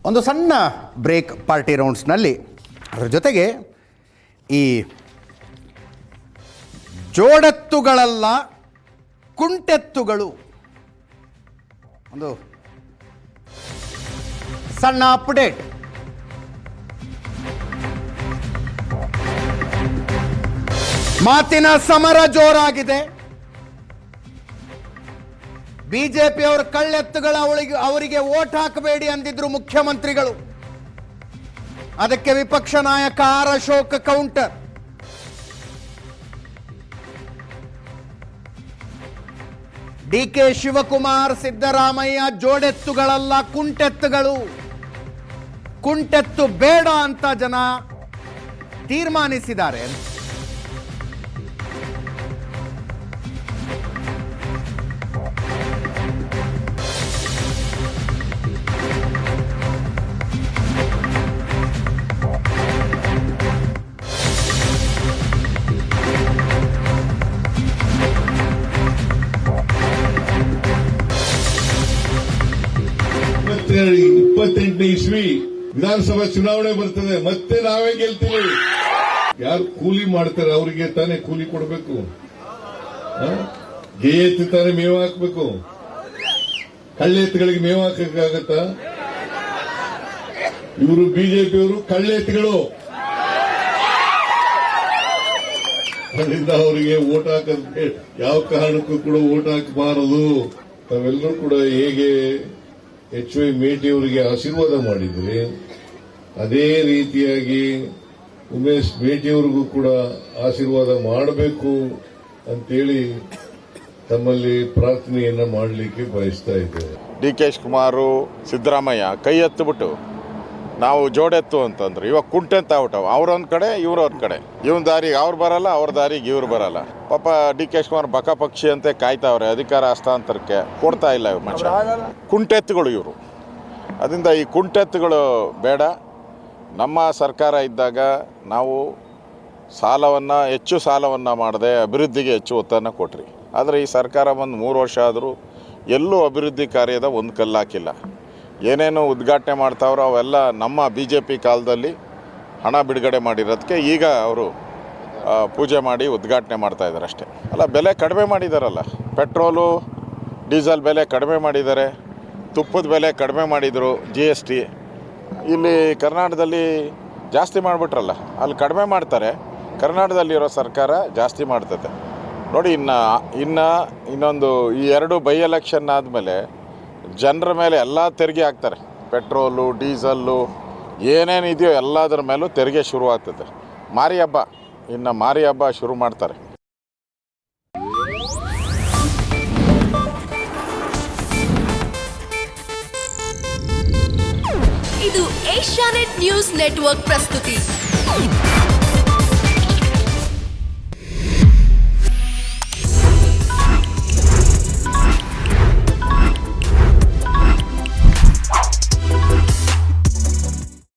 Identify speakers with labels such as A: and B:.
A: ಒಂದು ಸಣ್ಣ break party ರೌಂಡ್ಸ್ನಲ್ಲಿ ಅದರ ಜೊತೆಗೆ ಈ ಜೋಡೆತ್ತುಗಳಲ್ಲ ಕುಂಟೆತ್ತುಗಳು ಒಂದು ಸಣ್ಣ ಅಪ್ಡೇಟ್. ಮಾತಿನ ಸಮರ ಜೋರಾಗಿದೆ. ಬಿಜೆಪಿಯವರು ಕಳ್ಳೆತ್ತುಗಳ ಅವರಿಗೆ ವೋಟ್ ಹಾಕಬೇಡಿ ಅಂದಿದ್ರು ಮುಖ್ಯಮಂತ್ರಿಗಳು. ಅದಕ್ಕೆ ವಿಪಕ್ಷ ನಾಯಕ R Ashok counter. D K Shivakumar, Siddaramaiah ಜೋಡೆತ್ತುಗಳಲ್ಲ ಕುಂಟೆತ್ತುಗಳು, ಕುಂಟೆತ್ತು ಬೇಡ ಅಂತ ಜನ ತೀರ್ಮಾನಿಸಿದ್ದಾರೆ.
B: ಇಸ್ವಿ ವಿಧಾನಸಭಾ ಚುನಾವಣೆ ಬರ್ತದೆ, ಮತ್ತೆ ನಾವೇ ಗೆಲ್ತೀವಿ. ಯಾರು ಕೂಲಿ ಮಾಡ್ತಾರೆ ಅವರಿಗೆ ತಾನೇ ಕೂಲಿ ಕೊಡಬೇಕು, ಗೆಯೆತ್ತಿ ತಾನೇ ಮೇವು ಹಾಕಬೇಕು. ಕಳ್ಳೆತ್ತುಗಳಿಗೆ ಮೇವು ಹಾಕಕ್ಕಾಗತ್ತಾ? ಇವರು ಬಿಜೆಪಿಯವರು ಕಳ್ಳೆತ್ತುಗಳು, ಅದರಿಂದ ಅವರಿಗೆ ವೋಟ್ ಹಾಕೋದಕ್ಕೆ ಯಾವ ಕಾರಣಕ್ಕೂ ಕೂಡ ವೋಟ್ ಹಾಕಬಾರದು. ನಾವೆಲ್ಲರೂ ಕೂಡ ಹೇಗೆ ಎಚ್.ವೈ. ಮೇಟಿಯವರಿಗೆ ಆಶೀರ್ವಾದ ಮಾಡಿದ್ರೆ ಅದೇ ರೀತಿಯಾಗಿ ಉಮೇಶ್ ಮೇಟಿಯವರಿಗೂ ಕೂಡ ಆಶೀರ್ವಾದ ಮಾಡಬೇಕು ಅಂತೇಳಿ ತಮ್ಮಲ್ಲಿ ಪ್ರಾರ್ಥನೆಯನ್ನ ಮಾಡಲಿಕ್ಕೆ ಬಯಸ್ತಾ ಇದ್ದೇವೆ.
C: ಡಿ ಕೆ ಶಿವಕುಮಾರ್, ಸಿದ್ದರಾಮಯ್ಯ ಕೈ ಎತ್ತಿಬಿಟ್ಟು ನಾವು ಜೋಡೆತ್ತು ಅಂತಂದ್ರು. ಇವಾಗ ಕುಂಟೆಂತ ಆಗ್ಬಿಟ್ಟವು. ಅವ್ರೊಂದ್ ಕಡೆ ಇವ್ರೊಂದ್ ಕಡೆ. ಇವನ್ ದಾರಿಗೆ ಅವ್ರು ಬರಲ್ಲ, ಅವ್ರ ದಾರಿಗೆ ಇವ್ರು ಬರಲ್ಲ. ಪಾಪ ಡಿ ಕೆ ಶಿವಕುಮಾರ್ ಬಕ ಪಕ್ಷಿ ಅಂತೆ ಕಾಯ್ತಾವ್ರೆ, ಅಧಿಕಾರ ಹಸ್ತಾಂತರಕ್ಕೆ ಕೊಡ್ತಾ ಇಲ್ಲ ಮನುಷ್ಯ. ಕುಂಟೆತ್ತುಗಳು ಇವರು. ಅದರಿಂದ ಈ ಕುಂಟೆತ್ತುಗಳು ಬೇಡ. ನಮ್ಮ ಸರ್ಕಾರ ಇದ್ದಾಗ ನಾವು ಹೆಚ್ಚು ಸಾಲವನ್ನು ಮಾಡದೆ ಅಭಿವೃದ್ಧಿಗೆ ಹೆಚ್ಚು ಒತ್ತನ್ನು ಕೊಟ್ರಿ. ಆದರೆ ಈ ಸರ್ಕಾರ ಬಂದು 3 ವರ್ಷ ಆದರೂ ಎಲ್ಲೂ ಅಭಿವೃದ್ಧಿ ಕಾರ್ಯದ ಒಂದು ಕಲ್ಲಾಕಿಲ್ಲ. ಏನೇನು ಉದ್ಘಾಟನೆ ಮಾಡ್ತಾವ್ರೋ ಅವೆಲ್ಲ ನಮ್ಮ BJP ಕಾಲದಲ್ಲಿ ಹಣ ಬಿಡುಗಡೆ ಮಾಡಿರೋದಕ್ಕೆ ಈಗ ಅವರು ಪೂಜೆ ಮಾಡಿ ಉದ್ಘಾಟನೆ ಮಾಡ್ತಾಯಿದ್ದಾರೆ ಅಷ್ಟೇ. ಅಲ್ಲ, ಬೆಲೆ ಕಡಿಮೆ ಮಾಡಿದಾರಲ್ಲ. ಪೆಟ್ರೋಲು ಡೀಸೆಲ್ ಬೆಲೆ ಕಡಿಮೆ ಮಾಡಿದ್ದಾರೆ, ತುಪ್ಪದ ಬೆಲೆ ಕಡಿಮೆ ಮಾಡಿದರು, GST. ಇಲ್ಲಿ ಕರ್ನಾಟಕದಲ್ಲಿ ಜಾಸ್ತಿ ಮಾಡಿಬಿಟ್ರಲ್ಲ, ಅಲ್ಲಿ ಕಡಿಮೆ ಮಾಡ್ತಾರೆ. ಕರ್ನಾಟಕದಲ್ಲಿರೋ ಸರ್ಕಾರ ಜಾಸ್ತಿ ಮಾಡ್ತದೆ ನೋಡಿ. ಇನ್ನೊಂದು ಈ 2 ಬೈ ಎಲೆಕ್ಷನ್ ಆದಮೇಲೆ ಜನರ ಮೇಲೆ ಎಲ್ಲ ತೆರಿಗೆ ಹಾಕ್ತಾರೆ. ಪೆಟ್ರೋಲು, ಡೀಸಲ್ಲು, ಏನೇನಿದೆಯೋ ಎಲ್ಲದರ ಮೇಲೂ ತೆರಿಗೆ ಶುರು ಆಗ್ತದೆ. ಮಾರಿ ಹಬ್ಬ ಶುರು ಮಾಡ್ತಾರೆ.
D: ಇದು ಏಷ್ಯಾನೆಟ್ ನ್ಯೂಸ್ ನೆಟ್ವರ್ಕ್ ಪ್ರಸ್ತುತಿ.